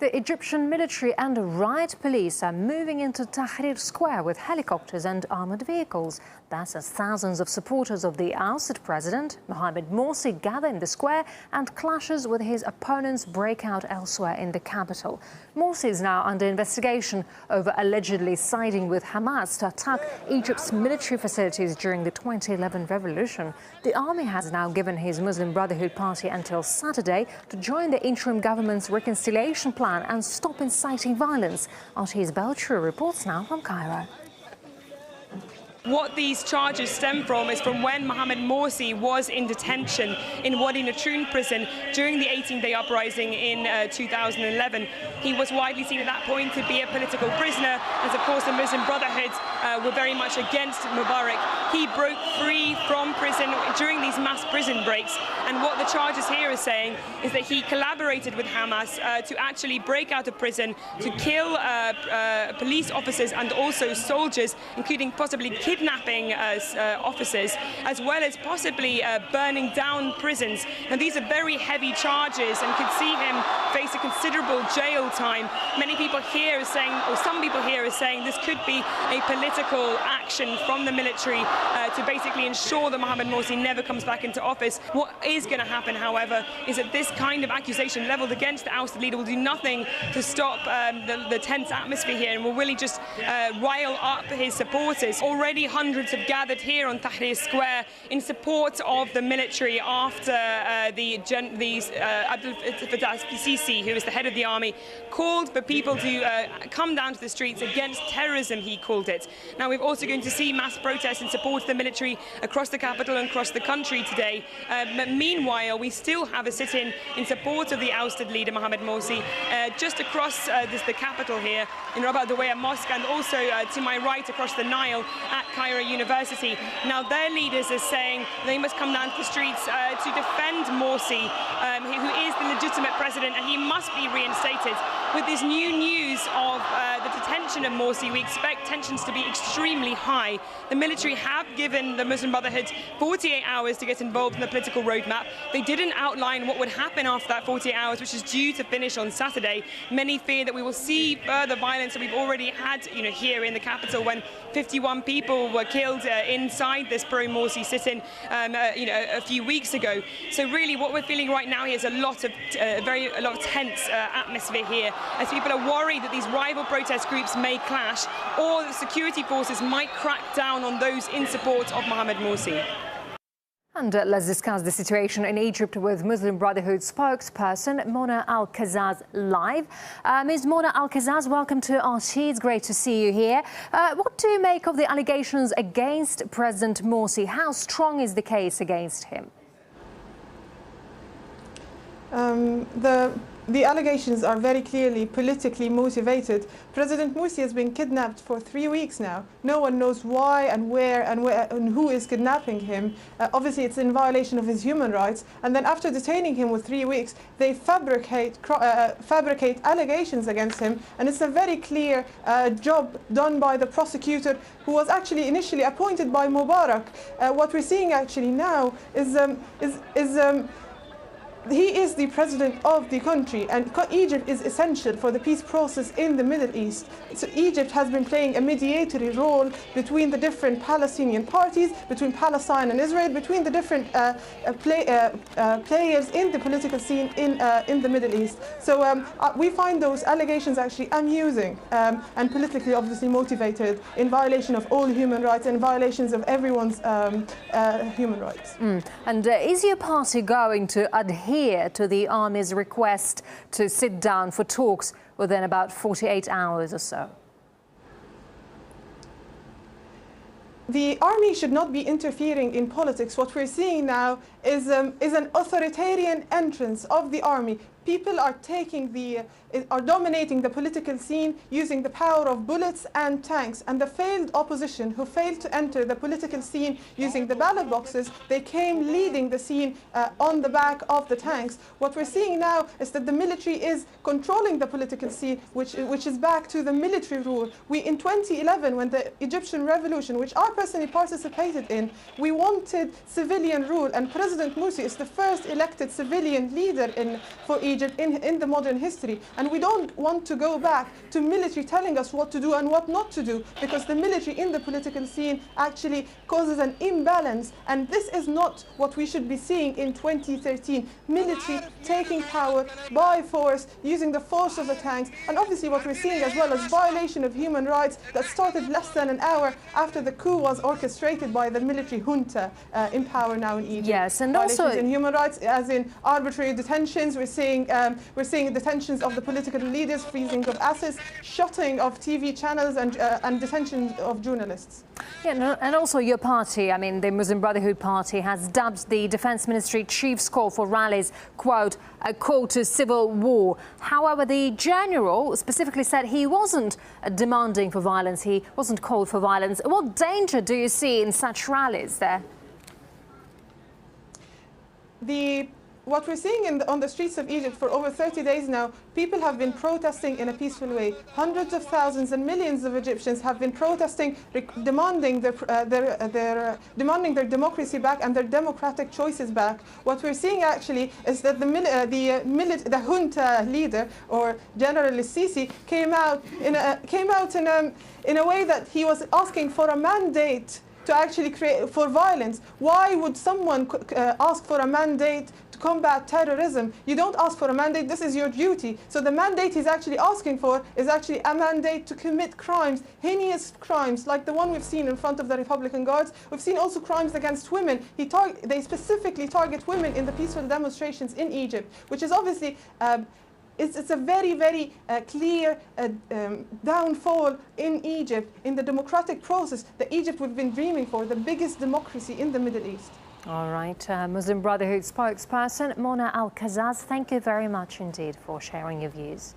The Egyptian military and riot police are moving into Tahrir Square with helicopters and armoured vehicles. That's as thousands of supporters of the ousted president, Mohamed Morsi, gather in the square and clashes with his opponents break out elsewhere in the capital. Morsi is now under investigation over allegedly siding with Hamas to attack Egypt's military facilities during the 2011 revolution. The army has now given his Muslim Brotherhood party until Saturday to join the interim government's reconciliation plan and stop inciting violence. Artiz Belcher reports now from Cairo. What these charges stem from is from when Mohamed Morsi was in detention in Wadi Natrun prison during the 18-day uprising in 2011. He was widely seen at that point to be a political prisoner, as of course the Muslim Brotherhood were very much against Mubarak. He broke free from prison during these mass prison breaks, and what the charges here are saying is that he collaborated with Hamas to actually break out of prison, to kill police officers and also soldiers, including possibly kidnapping officers, as well as possibly burning down prisons. And these are very heavy charges and could see him face a considerable jail time. Many people here are saying, or some people here are saying, this could be a political action from the military to basically ensure that Mohamed Morsi never comes back into office. What is going to happen, however, is that this kind of accusation levelled against the ousted leader will do nothing to stop the tense atmosphere here, and will really just rile up his supporters. Already hundreds have gathered here on Tahrir Square in support of the military after Abdel Fattah al-Sisi, who is the head of the army, called for people to come down to the streets against terrorism, he called it. Now, we're also going to see mass protests in support of the military across the capital and across the country today. But meanwhile, we still have a sit-in in support of the ousted leader, Mohamed Morsi, just across the capital here in Rabat Daweya Mosque, and also to my right across the Nile at Cairo University. Now, their leaders are saying they must come down to the streets to defend Morsi, who is the legitimate president, and he must be reinstated. With this new news of the detention of Morsi, we expect tensions to be extremely high. The military have given the Muslim Brotherhood 48 hours to get involved in the political roadmap. They didn't outline what would happen after that 48 hours, which is due to finish on Saturday. Many fear that we will see further violence that we've already had, here in the capital, when 51 people were killed inside this pro-Morsi sit-in, a few weeks ago. So really, what we're feeling right now here is a lot of tense atmosphere here, as people are worried that these rival protest groups may clash, or that security forces might crack down on those in support of Mohamed Morsi. And let's discuss the situation in Egypt with Muslim Brotherhood spokesperson Mona Al-Kazaz live. Ms. Mona Al-Kazaz, welcome to RT. It's great to see you here. What do you make of the allegations against President Morsi? How strong is the case against him? The allegations are very clearly politically motivated. President Morsi has been kidnapped for 3 weeks now. No one knows why and where and who is kidnapping him. Obviously, it's in violation of his human rights. And then after detaining him for 3 weeks, they fabricate allegations against him. And it's a very clear job done by the prosecutor, who was actually initially appointed by Mubarak. What we're seeing actually now is he is the president of the country, and Egypt is essential for the peace process in the Middle East. So Egypt has been playing a mediatory role between the different Palestinian parties, between Palestine and Israel, between the different players in the political scene in the Middle East. So we find those allegations actually amusing and politically obviously motivated, in violation of all human rights and violations of everyone's human rights. And is your party going to adhere to the army's request to sit down for talks within about 48 hours or so? The army should not be interfering in politics. What we're seeing now is an authoritarian entrance of the army. People are dominating the political scene using the power of bullets and tanks. And the failed opposition, who failed to enter the political scene using the ballot boxes, they came leading the scene on the back of the tanks. What we're seeing now is that the military is controlling the political scene, which is back to the military rule. In 2011, when the Egyptian revolution, which I personally participated in, we wanted civilian rule, and President Morsi is the first elected civilian leader for Egypt. Egypt in the modern history. And we don't want to go back to military telling us what to do and what not to do, because the military in the political scene actually causes an imbalance. And this is not what we should be seeing in 2013. Military taking power by force, using the force of the tanks. And obviously what we're seeing as well as violation of human rights that started less than an hour after the coup was orchestrated by the military junta in power now in Egypt. Yes, and violations also in human rights, as in arbitrary detentions. We're seeing detentions of the political leaders, freezing of assets, shutting of TV channels, and detention of journalists. Yeah, and also your party, I mean, the Muslim Brotherhood Party, has dubbed the Defence Ministry chief's call for rallies, quote, a call to civil war. However, the general specifically said he wasn't demanding for violence, he wasn't called for violence. What danger do you see in such rallies there? What we're seeing on the streets of Egypt for over 30 days now, people have been protesting in a peaceful way. Hundreds of thousands and millions of Egyptians have been protesting, demanding their democracy back and their democratic choices back. What we're seeing actually is that the junta leader, or General Sisi, came out in a way that he was asking for a mandate to actually create for violence. Why would someone ask for a mandate to combat terrorism? You don't ask for a mandate, this is your duty. So the mandate he's actually asking for is actually a mandate to commit crimes, heinous crimes, like the one we've seen in front of the Republican Guards. We've seen also crimes against women. They specifically target women in the peaceful demonstrations in Egypt, which is obviously it's a very, very clear downfall in Egypt, in the democratic process that Egypt we've been dreaming for, the biggest democracy in the Middle East. All right, Muslim Brotherhood spokesperson Mona Al-Kazaz, thank you very much indeed for sharing your views.